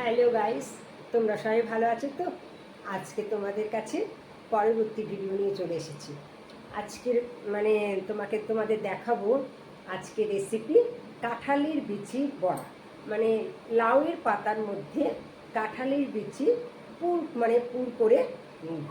Hello guys, তোমরা সবাই ভালো আছো তো? আজকে তোমাদের কাছে পরবর্তী ভিডিও নিয়ে চলে এসেছি। আজকের তোমাদের দেখাবো আজকে রেসিপি কাঁঠালের বিচির বড়া। লাউয়ের পাতার মধ্যে কাঁঠালের বিচি পুর করে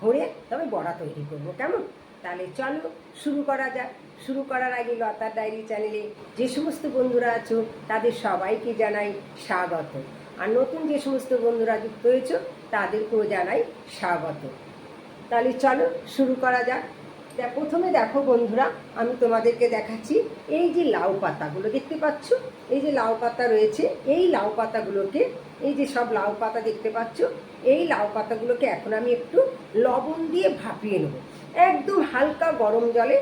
ঘরে তবে বড়া তৈরি করবো। কেমন? তাহলে চলো শুরু করা যাক। শুরু করার আগে লতার ডায়েরি চ্যানেলে যে সমস্ত বন্ধুরা আছো তাদের সবাইকে জানাই স্বাগত। আর নতুন যে সমস্ত বন্ধুরা যুক্ত হয়েছ তাদেরকেও জানাই স্বাগত। তাহলে চলো শুরু করা যাক। প্রথমে দেখো বন্ধুরা, আমি তোমাদেরকে দেখাচ্ছি এই যে লাউ পাতাগুলো দেখতে পাচ্ছ, এই যে লাউ পাতা রয়েছে, এই লাউ পাতাগুলোকে, এই যে সব লাউ পাতা দেখতে পাচ্ছ, এই লাউ পাতাগুলোকে এখন আমি একটু লবণ দিয়ে ভাপিয়ে নেব। একদম হালকা গরম জলে,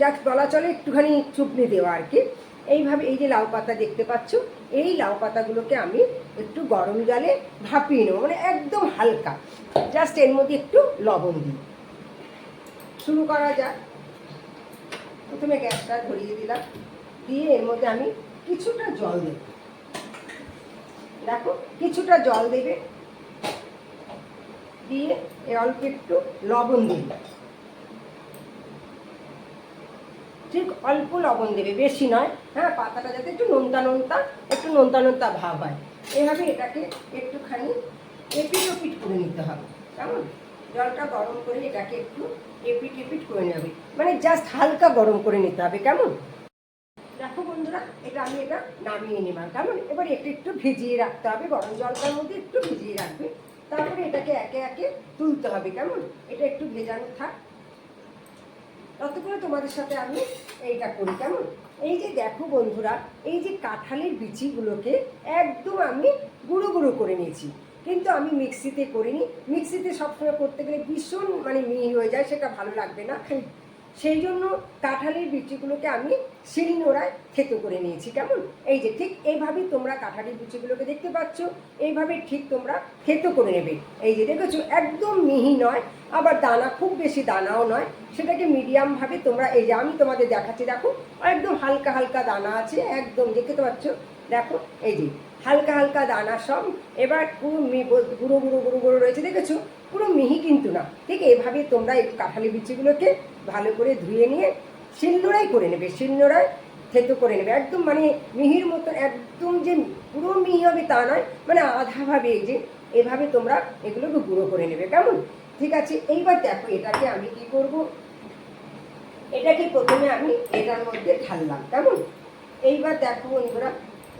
যা বলা চলে একটুখানি চুপনি দেওয়া আর কি। এইভাবে এই যে লাউ পাতা দেখতে পাচ্ছ, এই লাউ পাতাগুলোকে আমি একটু গরম জলে ভাপিয়ে নেবো, একদম হালকা, জাস্ট এর মধ্যে একটু লবণ দিই। শুরু করা যাক। প্রথমে গ্যাসটা ধরিয়ে দিলাম, দিয়ে এর মধ্যে আমি কিছুটা জল দেব। দেখো কিছুটা জল দেবে, দিয়ে অল্প একটু লবণ দিবে, ঠিক অল্প লবণ দেবে, বেশি নয়। হ্যাঁ, পাতাটা যাতে একটু নোনতা নোনতা ভাব হয়। এভাবে এটাকে একটুখানি এপিট ওপিট করে নিতে হবে। কেমন? জলটা গরম করে এটাকে একটু এপিট এপিট করে নেবে, জাস্ট হালকা গরম করে নিতে হবে। কেমন? দেখো বন্ধুরা, আমি এটা নামিয়ে নিলাম। কেমন? এবার একটু ভিজিয়ে রাখতে হবে, গরম জলটার মধ্যে একটু ভিজিয়ে রাখবে, তারপরে এটাকে একে একে তুলতে হবে। কেমন? এটা একটু ভেজানো থাক, ততক্ষণে তোমাদের সাথে আমি এইটা করি। কেমন? এই যে দেখো বন্ধুরা, এই যে কাঁঠালের বিচিগুলোকে একদম আমি গুঁড়ো গুঁড়ো করে নিয়েছি, কিন্তু আমি মিক্সিতে করিনি। মিক্সিতে সবসময় করতে গেলে ভীষণ মিহি হয়ে যায়, সেটা ভালো লাগবে না। সেই জন্য কাঁঠালের বিচিগুলোকে আমি শিলনোড়ায় থেতো করে নিয়েছি। কেমন? এই যে ঠিক এইভাবেই তোমরা কাঁঠালের বিচিগুলোকে দেখতে পাচ্ছ, এইভাবে ঠিক তোমরা থেতো করে নেবে। এই যে দেখেছো, একদম মিহি নয়, আবার দানা খুব বেশি দানাও নয়, সেটাকে মিডিয়ামভাবে তোমরা, এই যে আমি তোমাদের দেখাচ্ছি, দেখো একদম হালকা হালকা দানা আছে, একদম দেখতে পাচ্ছ। দেখো এই যে হালকা হালকা দানা সব, এবার পুরো গুঁড়ো গুঁড়ো গুঁড়ো গুঁড়ো রয়েছে, দেখেছো? পুরো মিহি কিন্তু না। ঠিক এভাবে তোমরা এই কাঁঠালের বিচিগুলোকে ভালো করে ধুয়ে নিয়ে শিলনোড়ায় করে নেবে, শিলনোড়ায় থেতো করে নেবে। একদম মিহির মতন, একদম যে পুরো মিহি হবে তা নয়, আধাভাবে এই যে এভাবে তোমরা এগুলোকে গুঁড়ো করে নেবে। কেমন? ঠিক আছে। এইবার দেখো এটাকে আমি কি করব, এটাকে প্রথমে আমি এটার মধ্যে ঢাললাম। কেমন? এইবার দেখো বন্ধুরা,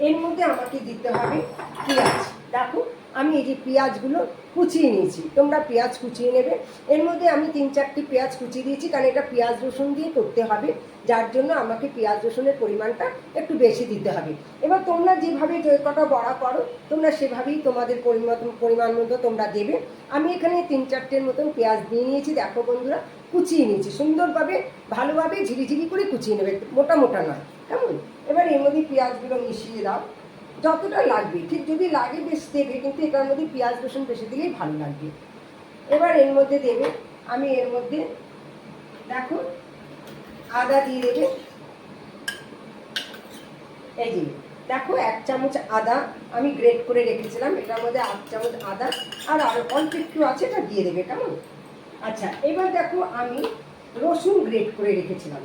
এর মধ্যে আমাকে দিতে হবে পেঁয়াজ। দেখো আমি এই যে পেঁয়াজগুলো কুচিয়ে নিয়েছি, তোমরা পেঁয়াজ কুচিয়ে নেবে। এর মধ্যে আমি 3-4টি পেঁয়াজ কুচিয়ে দিয়েছি, কারণ এটা পেঁয়াজ রসুন দিয়ে করতে হবে, যার জন্য আমাকে পেঁয়াজ রসুনের পরিমাণটা একটু বেশি দিতে হবে। এবার তোমরা যেভাবে কটা বড়া করো তোমরা সেভাবেই তোমাদের পরিমাণ মতো তোমরা দেবে। আমি এখানে 3-4টের মতন পেঁয়াজ দিয়ে নিয়েছি। দেখো বন্ধুরা, কুচিয়ে নিয়েছি সুন্দরভাবে, ভালোভাবে ঝিরিঝিরি করে কুচিয়ে নেবে, মোটা মোটা নয়। কেমন? এবার এর মধ্যে পেঁয়াজগুলো মিশিয়ে দাও, যতটা লাগবে। ঠিক যদি লাগে বেশি দেবে, কিন্তু এটার মধ্যে পেঁয়াজ রসুন বেশি দিলেই ভালো লাগবে। এবার এর মধ্যে দেবে, আমি এর মধ্যে দেখো আদা দিয়ে দেবে। এই যে দেখো 1 চামচ আদা আমি গ্রেট করে রেখেছিলাম, এটার মধ্যে 1 চামচ আদা আর অল্প একটু আছে, এটা দিয়ে দেবে। কেমন? আচ্ছা, এবার দেখো আমি রসুন গ্রেট করে রেখেছিলাম।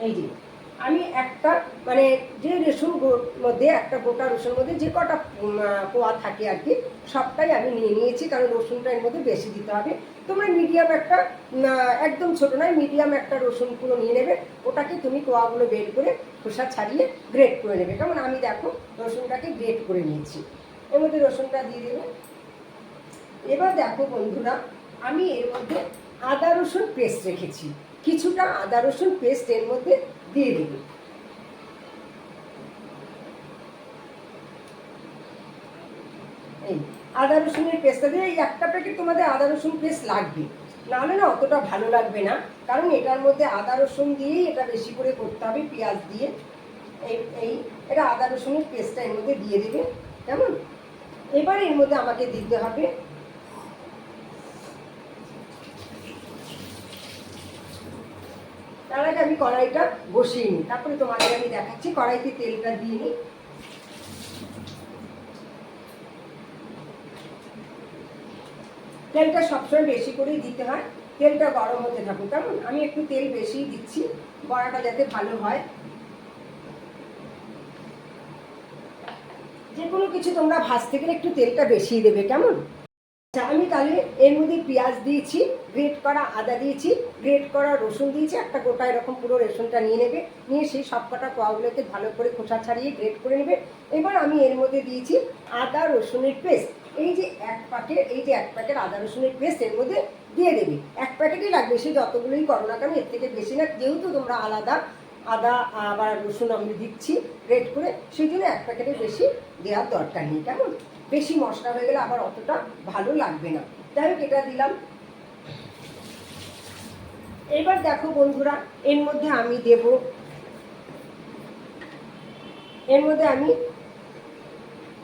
এই যে আমি একটা যে রসুন মধ্যে, একটা গোটা রসুন মধ্যে যে কটা কোয়া থাকে আর কি, সবটাই আমি নিয়ে নিয়েছি, কারণ রসুনটা এর মধ্যে বেশি দিতে হবে। তোমরা মিডিয়াম একটা, একদম ছোটো নয়, মিডিয়াম একটা রসুন পুরো নিয়ে নেবে, ওটাকে তুমি কোয়াগুলো বের করে খোসা ছাড়িয়ে গ্রেট করে নেবে। কেমন? আমি দেখো রসুনটাকে গ্রেট করে নিয়েছি, এর মধ্যে রসুনটা দিয়ে দেবে। এবার দেখো বন্ধুরা, আমি এর মধ্যে আদা রসুন পেস্ট রেখেছি, কিছুটা আদা রসুন পেস্ট এর মধ্যে দিয়ে দেবে। এই আদা রসুনের পেস্টটা দিয়ে, এই একটা প্যাকেট তোমাদের আদা রসুন পেস্ট লাগবে, নাহলে না অতটা ভালো লাগবে না, কারণ এটার মধ্যে আদা রসুন দিয়েই এটা বেশি করে করতে হবে, পেঁয়াজ দিয়ে। এটা আদা রসুনের পেস্টটা এর মধ্যে দিয়ে দেবে। কেমন? এবার এর মধ্যে আমাকে দিতে হবে তার আগে আমি কড়াইটা বসিয়ে নিই, তারপরে তোমাদের আমি দেখাচ্ছি। কড়াইতে তেলটা দিয়ে নিই। তেলটা সবসময় বেশি করেই দিতে হয়, তেলটা গরম হতে থাকুক। কেমন, আমি একটু তেল বেশিই দিচ্ছি বড়াটা যাতে ভালো হয়। যে কোনো কিছু তোমরা ভাজতে গেলে একটু তেলটা বেশিই দেবে। কেমন, আচ্ছা আমি তাহলে এর মধ্যে পেঁয়াজ দিয়েছি, গ্রেট করা আদা দিয়েছি, গ্রেট করা রসুন দিয়েছি, একটা গোটা এরকম পুরো রসুনটা নিয়ে নেবে, নিয়ে সেই সব কটা কোয়াগুলোকে ভালো করে খোসা ছাড়িয়ে গ্রেট করে নেবে। এবার আমি এর মধ্যে দিয়েছি আদা রসুনের পেস্ট, এই যে এক প্যাকেট আদা রসুনের পেস্ট এর মধ্যে দিয়ে দেবে। এক প্যাকেটই লাগবে, সে যতগুলোই করো না কেন, এর থেকে বেশি না, যেহেতু তোমরা আলাদা আদা আবার রসুন আমি দিচ্ছি গ্রেট করে, সেই জন্য এক প্যাকেটের বেশি দেওয়ার দরকার নেই। কেমন, বেশি মশলা হয়ে গেলে আবার অতটা ভালো লাগবে না। যাই হোক, এটা দিলাম। এবার দেখো বন্ধুরা, এর মধ্যে আমি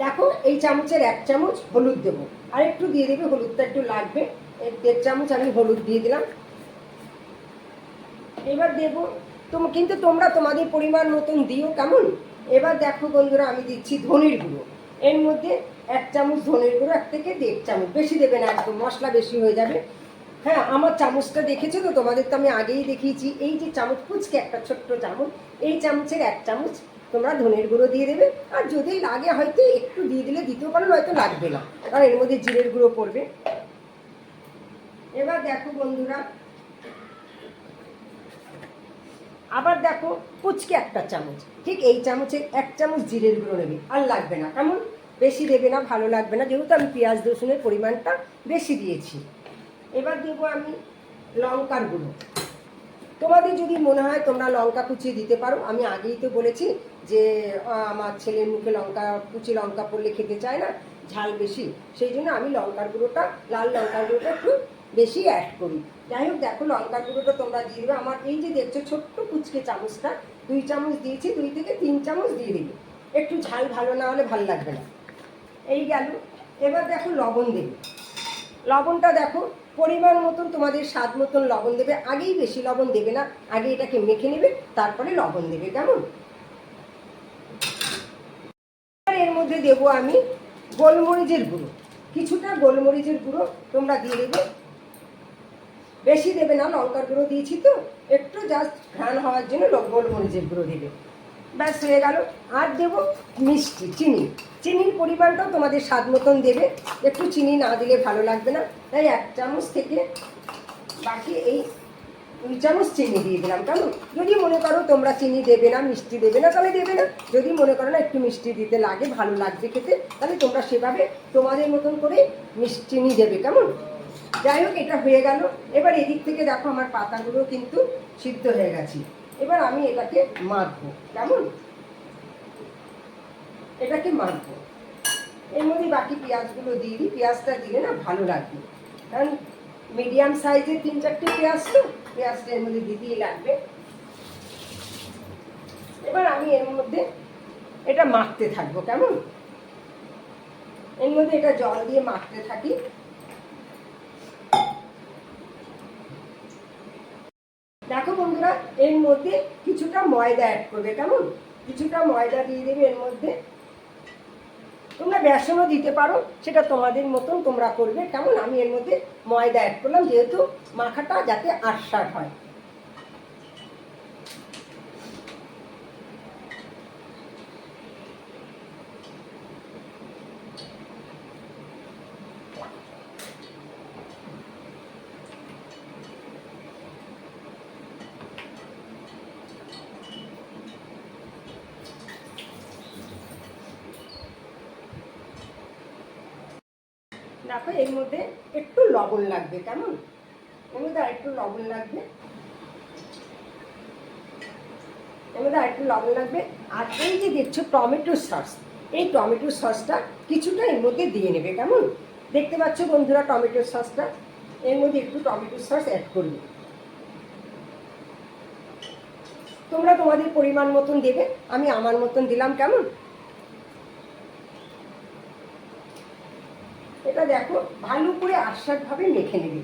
দেখো এই চামচের 1 চামচ হলুদ দেবো, আর একটু দিয়ে দেবে, হলুদটা একটু লাগবে, 1.5 চামচ আমি হলুদ দিয়ে দিলাম। এবার দেবো কিন্তু তোমরা তোমাদের পরিমাণ মতন দিও। কেমন, এবার দেখো বন্ধুরা, আমি দিচ্ছি ধনের গুঁড়ো, এর মধ্যে 1 চামচ ধনের গুঁড়ো, 1 থেকে 1.5 চামচ, বেশি দেবে না, একদম মশলা বেশি হয়ে যাবে। হ্যাঁ, আমার চামচটা দেখেছো তো, তোমাদের তো আমি আগেই দেখিয়েছি, এই যে চামচ কুচকে একটা ছোট্ট চামচ, এই চামচের 1 চামচ তোমরা ধনের গুঁড়ো দিয়ে দেবে। আর যদি লাগে হয়তো একটু দিয়ে দিলে দিতেও পারো, হয়তো লাগবে না, কারণ এর মধ্যে জিরের গুঁড়ো পড়বে। এবার দেখো বন্ধুরা, আবার দেখো কুচকে 1 চামচ, ঠিক এই চামচের 1 চামচ জিরের গুঁড়ো নেবে, আর লাগবে না। কেমন, বেশি দেবে না, ভালো লাগবে না, যেহেতু আমি পেঁয়াজ রসুনের পরিমাণটা বেশি দিয়েছি। এবার দেবো আমি লঙ্কার গুঁড়ো, তোমাদের যদি মনে হয় তোমরা লঙ্কা কুচিয়ে দিতে পারো। আমি আগেই তো বলেছি যে আমার ছেলের মুখে কুচি লঙ্কা পড়লে খেতে চায় না, ঝাল বেশি, সেই জন্য আমি লঙ্কার গুঁড়োটা, লাল লঙ্কার গুঁড়োটা একটু বেশি অ্যাড করি। যাই হোক, দেখো লঙ্কার গুঁড়োটা তোমরা দিয়ে দেবে। আমার এই যে দেখছো ছোট্ট কুচকে চামচটা 2 চামচ দিয়েছি, 2 থেকে 3 চামচ দিয়ে দেবে, একটু ঝাল ভালো না হলে ভালো লাগবে না। এই গেল। এবার দেখো লবণ দেবে, লবণটা দেখো পরিমাণ মতন, তোমাদের স্বাদ মতন লবণ দেবে, আগেই বেশি লবণ দেবে না, আগে এটাকে মেখে নেবে, তারপরে লবণ দেবে। কেমন, এর মধ্যে দেবো আমি গোলমরিচের গুঁড়ো, কিছুটা গোলমরিচের গুঁড়ো তোমরা দিয়ে দেবে, বেশি দেবে না, লঙ্কার গুঁড়ো দিয়েছি তো, একটু জাস্ট ঘ্রাণ হওয়ার জন্য গোলমরিচের গুঁড়ো দেবে, ব্যাস হয়ে গেল। আর দেবো মিষ্টি, চিনির পরিমাণটাও তোমাদের স্বাদ মতন দেবে, একটু চিনি না দিলে ভালো লাগবে না, তাই 1 চামচ থেকে বাকি এই 2 চামচ চিনি দিয়ে দিলাম। কেমন, যদি মনে করো তোমরা চিনি দেবে না, মিষ্টি দেবে না, তাহলে দেবে না। যদি মনে করো না একটু মিষ্টি দিতে লাগে, ভালো লাগবে খেতে, তাহলে তোমরা সেভাবে তোমাদের মতন করে চিনি দেবে। কেমন, যাই হোক, এটা হয়ে গেল। এবার এদিক থেকে দেখো আমার পাতাগুলো কিন্তু সিদ্ধ হয়ে গেছে, এবার আমি এটাকে মাখবো। কেমন, এটাকে মাখবো, এর মধ্যে বাকি পেঁয়াজগুলো দিয়ে দিই, পেঁয়াজটা দিলে না ভালো লাগবে, কারণ মিডিয়াম সাইজের 3-4টে পেঁয়াজ তো, পেঁয়াজটা এর মধ্যে দিতেই লাগবে। এবার আমি এর মধ্যে এটা মাখতে থাকবো। কেমন, এর মধ্যে এটা জল দিয়ে মাখতে থাকি। দেখো বন্ধুরা, এর মধ্যে কিছুটা ময়দা অ্যাড করবে। কেমন, কিছুটা ময়দা দিয়ে দেবে এর মধ্যে, তোমরা বেসনও দিতে পারো, সেটা তোমাদের মতন তোমরা করবে। কেমন, আমি এর মধ্যে ময়দা অ্যাড করলাম, যেহেতু মাখাটা যাতে আঁটসাঁট হয়। দেখো এর মধ্যে একটু লবণ লাগবে। কেমন, এর মধ্যে আরেকটু লবণ লাগবে, এর মধ্যে আরেকটু লবণ লাগবে। আর এই যে দেখছো টমেটো সস, এই টমেটো সসটা কিছুটা এর মধ্যে দিয়ে নেবে। কেমন, দেখতে পাচ্ছ বন্ধুরা টমেটো সসটা, এর মধ্যে একটু টমেটো সস অ্যাড করবে, তোমরা তোমাদের পরিমাণ মতন দেবে, আমি আমার মতন দিলাম। কেমন, এটা দেখো ভালো করে আশ্বাসভাবে মেখে নেবে।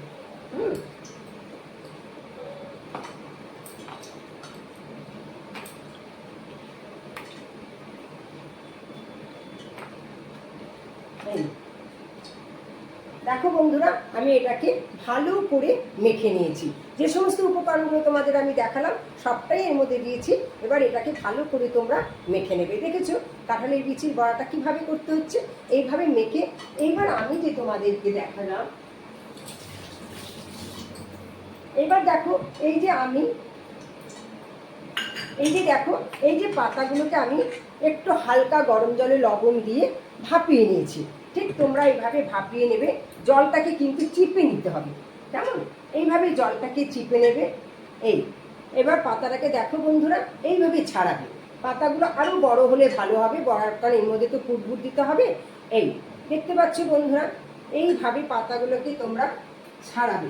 দেখো বন্ধুরা, আমি এটাকে ভালো করে মেখে নিয়েছি। যে সমস্ত উপকরণগুলো তোমাদের আমি দেখালাম সবটাই এর মধ্যে দিয়েছি। এবার এটাকে ভালো করে তোমরা মেখে নেবে। দেখেছো কাঁঠালের বিচির বড়াটা কিভাবে করতে হচ্ছে, এইভাবে মেখে। এইবার আমি যে তোমাদেরকে দেখালাম, এবার দেখো এই যে আমি দেখো এই যে পাতাগুলোকে আমি একটু হালকা গরম জলে লবণ দিয়ে ভাপিয়ে নিয়েছি। ঠিক তোমরা এইভাবে ভাপিয়ে নেবে। জলটাকে কিন্তু চিপে নিতে হবে, কেমন? এইভাবে জলটাকে চিপে নেবে। এবার পাতাটাকে দেখো বন্ধুরা, এইভাবে ছাড়াবে। পাতাগুলো আরও বড় হলে ভালো হবে, বড়ার কারণ এর মধ্যে তো ফুটফুট দিতে হবে। দেখতে পাচ্ছ বন্ধুরা, এইভাবে পাতাগুলোকে তোমরা ছাড়াবে।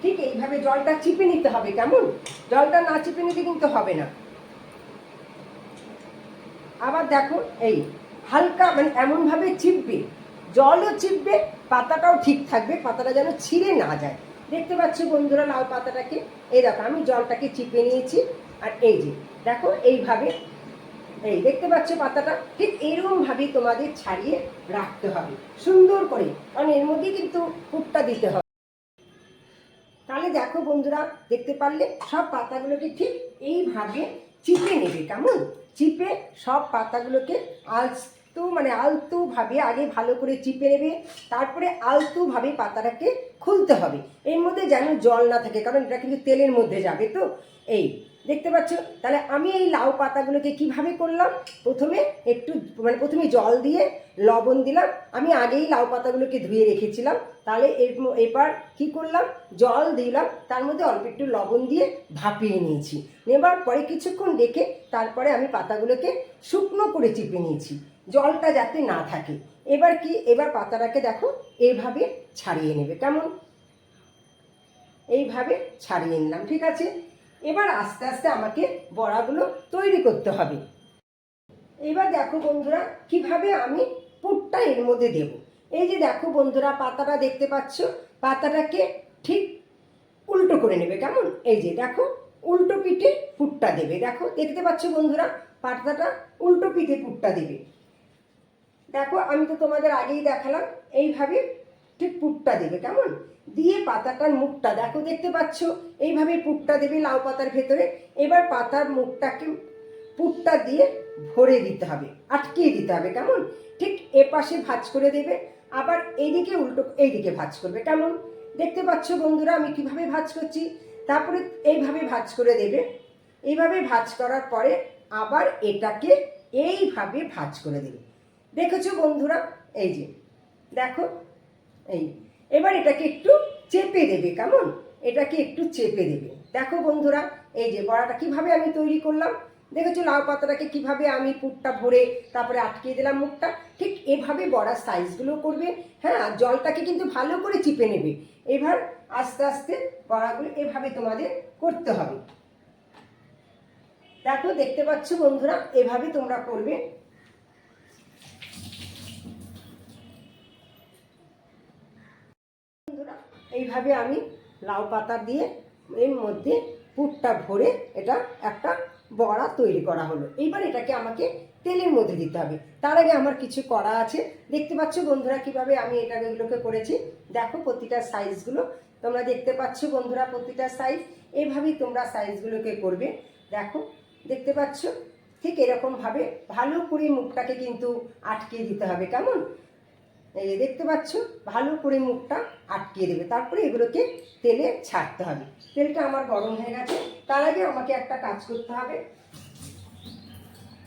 ঠিক এইভাবে জলটা চিপে নিতে হবে, কেমন? জলটা না চিপে নিতে কিন্তু হবে না। আবার দেখো হালকা মানে এমনভাবে চিপবে, জলও চিপবে, পাতাটাও ঠিক থাকবে, পাতাটা যেন ছিঁড়ে না যায়। দেখতে পাচ্ছ বন্ধুরা লাউ পাতাটাকে, দেখো আমি জলটাকে চিপে নিয়েছি। আর যে দেখো এইভাবে দেখতে পাচ্ছ পাতাটা ঠিক এরকমভাবেই তোমাদের ছাড়িয়ে রাখতে হবে সুন্দর করে, কারণ এর মধ্যে কিন্তু পুরটা দিতে হবে। তাহলে দেখো বন্ধুরা, দেখতে পারলে সব পাতাগুলোকে ঠিক এইভাবে চিপে নেবে, কেমন? চিপে সব পাতাগুলোকে আলতুভাবে আগে ভালো করে চিপে নেবে। তারপরে আলতুভাবে পাতাটাকে খুলতে হবে, এর মধ্যে যেন জল না থাকে, কারণ এটা কিন্তু তেলের মধ্যে যাবে। তো দেখতে পাচ্ছ, তাহলে আমি এই লাউ পাতাগুলোকে কিভাবে করলাম, প্রথমে জল দিয়ে লবণ দিলাম। আমি আগেই লাউ পাতাগুলোকে ধুয়ে রেখেছিলাম। তাহলে এবার কি করলাম, জল দিলাম, তার মধ্যে অল্প একটু লবণ দিয়ে ভাপিয়ে নিয়েছি। নেবার পরে কিছুক্ষণ রেখে তারপরে আমি পাতাগুলোকে শুকনো করে চিপে নিয়েছি, জলটা যাতে না থাকে। এবার পাতাটাকে দেখো এইভাবে ছাড়িয়ে নেবে, কেমন? এইভাবে ছাড়িয়ে নিলাম, ঠিক আছে। এবার আস্তে আস্তে আমাকে বড়াগুলো তৈরি করতে হবে। এবার দেখো বন্ধুরা, কিভাবে আমি পুরটা এর মধ্যে দেব। এই যে দেখো বন্ধুরা, পাতাটা দেখতে পাচ্ছ, পাতাটাকে ঠিক উল্টো করে নেবে, কেমন? এই যে দেখো উল্টো পিঠে পুরটা দেবে। দেখো দেখতে পাচ্ছ বন্ধুরা, পাতাটা উল্টো পিঠে পুরটা দেবে। দেখো আমি তো তোমাদের আগেই দেখালাম, এইভাবে ঠিক পুরটা দেবে, কেমন? দিয়ে পাতাটার মুখটা দেখো, দেখতে পাচ্ছ, এইভাবে পুরটা দেবে লাউ পাতার ভেতরে। এবার পাতার মুখটাকে পুরটা দিয়ে ভরে দিতে হবে, আটকিয়ে দিতে হবে, কেমন? ঠিক এপাশে ভাঁজ করে দেবে, আবার এইদিকে ভাঁজ করবে, কেমন? দেখতে পাচ্ছ বন্ধুরা আমি কিভাবে ভাঁজ করছি। তারপরে এইভাবে ভাঁজ করে দেবে। এইভাবে ভাঁজ করার পরে আবার এটাকে এইভাবে ভাঁজ করে দেবে। দেখেছো বন্ধুরা, এই যে দেখো এবার এটাকে একটু চেপে দেবে, কেমন? এটাকে একটু চেপে দেবে। দেখো বন্ধুরা, এই যে বড়াটা কিভাবে আমি তৈরি করলাম, দেখেছো লাউ পাতাটাকে কিভাবে আমি পুরটা ভরে তারপরে আটকিয়ে দিলাম মুখটা। ঠিক এভাবে বড়ার সাইজগুলো করবে। হ্যাঁ, আর জলটাকে কিন্তু ভালো করে চিপে নেবে। এবার আস্তে আস্তে বড়াগুলো এভাবে তোমাদের করতে হবে। দেখো দেখতে পাচ্ছ বন্ধুরা, এভাবে তোমরা করবে। এইভাবে আমি লাউ পাতা দিয়ে এর মধ্যে পুরটা ভরে এটা একটা বড়া তৈরি করা হলো। এইবার এটাকে আমাকে তেলের মধ্যে দিতে হবে। তার আগে আমার কিছু করা আছে। দেখতে পাচ্ছ বন্ধুরা কিভাবে আমি এগুলোকে করেছি। দেখো প্রতিটা সাইজগুলো তোমরা দেখতে পাচ্ছ বন্ধুরা, প্রতিটা সাইজ এইভাবেই তোমরা সাইজগুলোকে করবে। দেখো দেখতে পাচ্ছ, ঠিক এরকমভাবে ভালো করে মুখটাকে কিন্তু আটকিয়ে দিতে হবে, কেমন? এই দেখতে পাচ্ছ, ভালো করে মুখটা আটকিয়ে দেবে। তারপরে এগুলোকে তেলে ছাড়তে হবে। তেলটা আমার গরম হয়ে গেছে। তার আগে আমাকে একটা কাজ করতে হবে।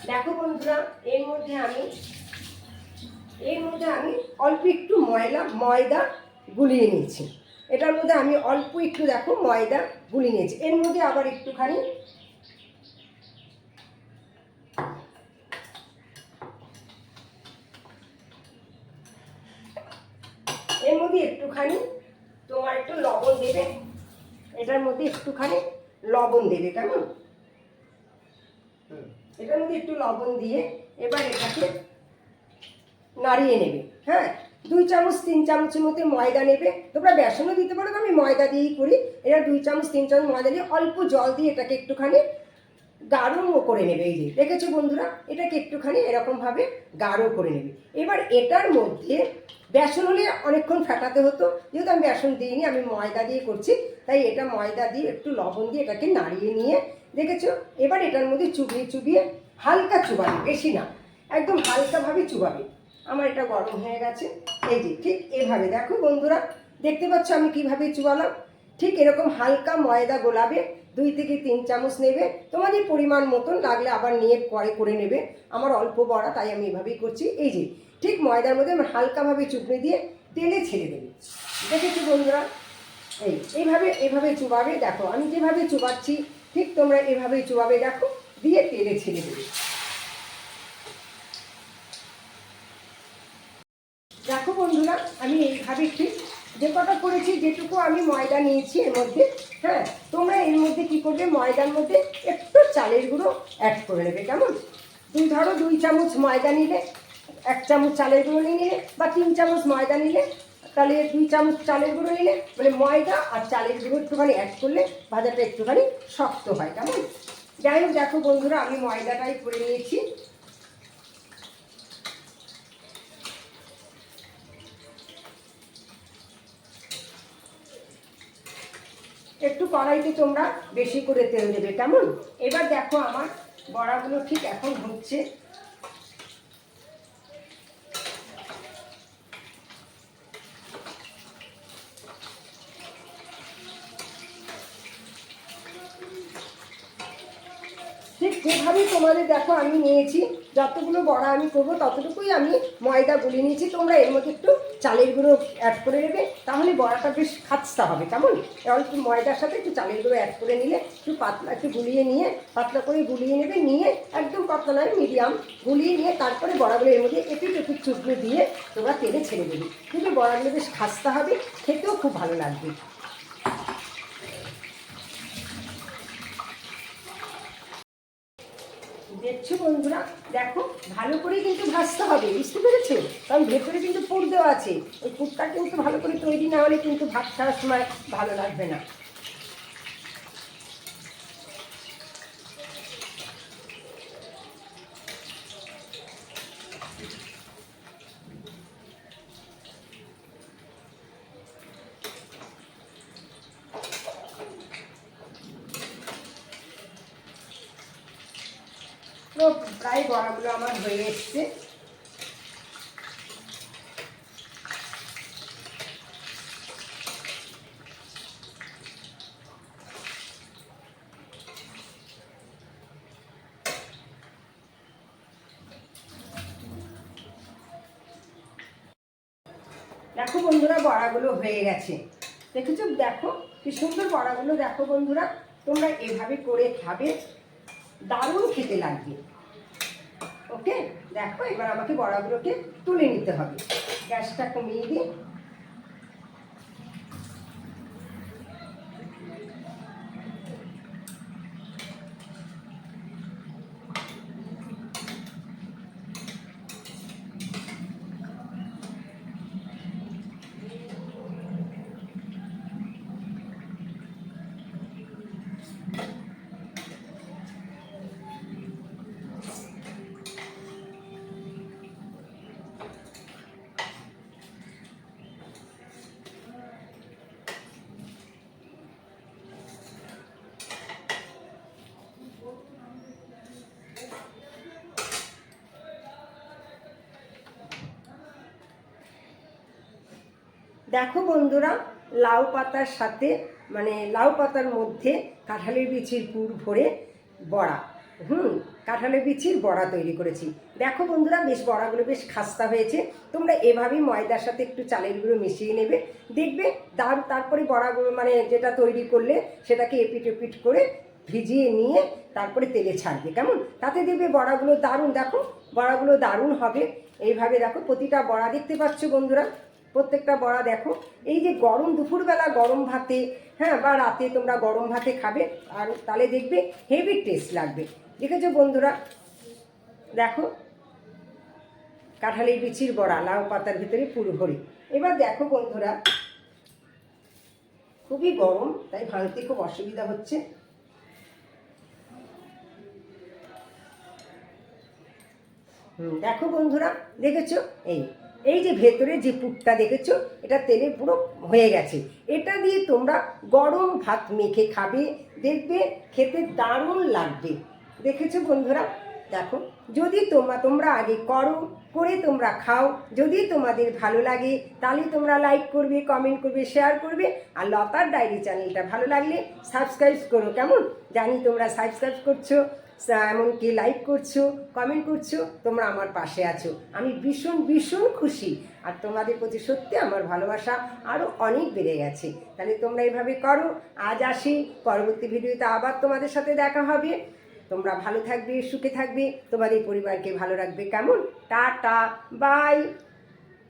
দেখো বন্ধুরা, এর মধ্যে আমি অল্প একটু ময়দা গুলিয়ে নিয়েছি। এটার মধ্যে আমি অল্প একটু দেখো ময়দা গুলিয়ে নিয়েছি। এর মধ্যে আবার একটুখানি তোমার একটু লবণ দেবে। এটার মধ্যে একটুখানি লবণ দেবে, কেমন? এটার মধ্যে একটু লবণ দিয়ে এবার এটাকে নাড়িয়ে নেবে। হ্যাঁ, 2 চামচ 3 চামচের মধ্যে ময়দা নেবে। তোমরা বেসনও দিতে পারো, আমি ময়দা দিয়েই করি। এটা 2 চামচ 3 চামচ ময়দা দিয়ে অল্প জল দিয়ে এটাকে একটুখানি গাঢ় করে নেবে। এই যে দেখেছো বন্ধুরা, এটাকে একটুখানি এরকমভাবে গাঢ় করে নেবে। এবার এটার মধ্যে বেসন হলে অনেকক্ষণ ফেটাতে হতো, যেহেতু আমি বেসন দিইনি, আমি ময়দা দিয়ে করছি, তাই এটা ময়দা দিয়ে একটু লবণ দিয়ে এটাকে নাড়িয়ে নিয়ে দেখেছো, এবার এটার মধ্যে চুবিয়ে চুবিয়ে হালকা চুবাবে, বেশি না, একদম হালকাভাবে চুবাবে। আমার এটা গরম হয়ে গেছে। এই যে ঠিক এভাবে দেখো বন্ধুরা, দেখতে পাচ্ছ আমি কিভাবে চুবালাম। ঠিক এরকম হালকা ময়দা গোলাবে, 2 থেকে 3 চামচ নেবে, তোমাদের পরিমাণ মতন, লাগলে আবার নিয়ে পরে করে নেবে। আমার অল্প বড়া, তাই আমি এভাবেই করছি। এই যে ঠিক ময়দার মধ্যে হালকাভাবে চুপড়ে দিয়ে তেলে ছেড়ে দেবে। দেখেছো বন্ধুরা, এইভাবে এভাবে চুবাবে। দেখো আমি যেভাবে চুবাচ্ছি ঠিক তোমরা এভাবেই চুবাবে, দেখো, দিয়ে তেলে ছেড়ে দেবে। দেখো বন্ধুরা, আমি এইভাবে ঠিক যে কটা করেছি, যেটুকু আমি ময়দা নিয়েছি এর মধ্যে, হ্যাঁ, তোমরা এর মধ্যে কি করবে, ময়দার মধ্যে একটু চালের গুঁড়ো অ্যাড করে নেবে। কেমন, ধরো 2 চামচ ময়দা নিলে 1 চামচ চালের গুঁড়ো নিয়ে নিলে, বা 3 চামচ ময়দা নিলে তাহলে 2 চামচ চালের গুঁড়ো নিলে, মানে ময়দা আর চালের গুঁড়ো একটুখানি অ্যাড করলে ভাজাটা একটুখানি শক্ত হয়। কেমন, যাই হোক দেখো বন্ধুরা, আমি ময়দাটাই করে নিয়েছি। একটু কড়াইতে তোমরা বেশি করে তেল দেবে। কেমন, এবার দেখো আমার বড়াগুলো ঠিক এখন হচ্ছে। ঠিক যেভাবে তোমাদের দেখো আমি নিয়েছি, যতগুলো বড়া আমি করবো ততটুকুই আমি ময়দা গুলিয়ে নিয়েছি। তোমরা এর মধ্যে একটু চালের গুঁড়ো অ্যাড করে নেবে, তাহলে বড়াটা বেশ খাস্তা হবে। কেমন, অল্প ময়দার সাথে একটু চালের গুঁড়ো অ্যাড করে নিলে একটু পাতলা, একটু গুলিয়ে নিয়ে পাতলা করে গুলিয়ে নেবে, নিয়ে একদম পাতলা নয়, মিডিয়াম গুলিয়ে নিয়ে তারপরে বড়াগুলো এর মধ্যে এপিট এপিট চুবড়ে দিয়ে তোমরা তেলে ছেড়ে দেবে। কিন্তু বড়াগুলো বেশ খাস্তা হবে, খেতেও খুব ভালো লাগবে। দেখছো বন্ধুরা, দেখো ভালো করে কিন্তু ভাজতে হবে, বুঝতে পেরেছো, কারণ ভেতরে কিন্তু পুর দেওয়া আছে। ওই পুরটা কিন্তু ভালো করে তৈরি না হলে কিন্তু ভাত খাওয়ার সময় ভালো লাগবে না। তো প্রায় বড়াগুলো আমার হয়ে এসছে। দেখো বন্ধুরা, বড়াগুলো হয়ে গেছে, দেখেছো, দেখো কি সুন্দর বড়াগুলো। দেখো বন্ধুরা, তোমরা এভাবে করে খাবে, দারুণ খেতে লাগবে। ওকে, দেখো এবার আমাকে বড়াগুলোকে তুলে নিতে হবে। গ্যাসটা কমিয়ে দিয়ে দেখো বন্ধুরা, লাউ পাতার সাথে, মানে লাউ পাতার মধ্যে কাঁঠালের বিচির পুর ভরে বড়া, কাঁঠালের বিচির বড়া তৈরি করেছি। দেখো বন্ধুরা, বেশ বড়াগুলো বেশ খাস্তা হয়েছে। তোমরা এভাবেই ময়দার সাথে একটু চালের গুঁড়ো মিশিয়ে নেবে, দেখবে তারপরে বড়াগুলো মানে যেটা তৈরি করলে সেটাকে এপিট এপিট করে ভিজিয়ে নিয়ে তারপরে তেলে ছাড়বে। কেমন, তাতে দেখবে বড়াগুলো দারুণ, দেখো বড়াগুলো দারুণ হবে। এইভাবে দেখো প্রতিটা বড়া, দেখতে পাচ্ছ বন্ধুরা, প্রত্যেকটা বড়া দেখো। এই যে গরম দুপুরবেলা গরম ভাতে, হ্যাঁ, বা রাতে তোমরা গরম ভাতে খাবে, আর তাহলে দেখবে হেভি টেস্ট লাগবে। দেখেছো বন্ধুরা, দেখো কাঁঠালের বিচির বড়া লাউ পাতার ভিতরে পুরো ভরে। এবার দেখো বন্ধুরা, খুবই গরম, তাই ভাঙতে খুব অসুবিধা হচ্ছে। দেখো বন্ধুরা, দেখেছো? এই এই যে ভেতরে যে পুরটা দেখেছো, এটা তেলে পুরো হয়ে গেছে। এটা দিয়ে তোমরা গরম ভাত মেখে খাবে, দেখবে খেতে দারুণ লাগবে। দেখেছো বন্ধুরা? দেখো, যদি তোমরা আগে করে তোমরা খাও, যদি তোমাদের ভালো লাগে তাহলে তোমরা লাইক করবে, কমেন্ট করবে, শেয়ার করবে। আর লতার ডায়েরি চ্যানেলটা ভালো লাগলে সাবস্ক্রাইব করো। কেমন? জানি তোমরা সাবস্ক্রাইব করছো, এমনকি লাইক করছো, কমেন্ট করছো, তোমরা আমার পাশে আছো। আমি ভীষণ ভীষণ খুশি। আর তোমাদের প্রতি সত্যি আমার ভালোবাসা আরও অনেক বেড়ে গেছে। তাহলে তোমরা এইভাবে করো। আজ আসি, পরবর্তী ভিডিওতে আবার তোমাদের সাথে দেখা হবে। তোমরা ভালো থাকবে, সুখে থাকবে, তোমাদের পরিবারকে ভালো রাখবে। কেমন? Tata, by.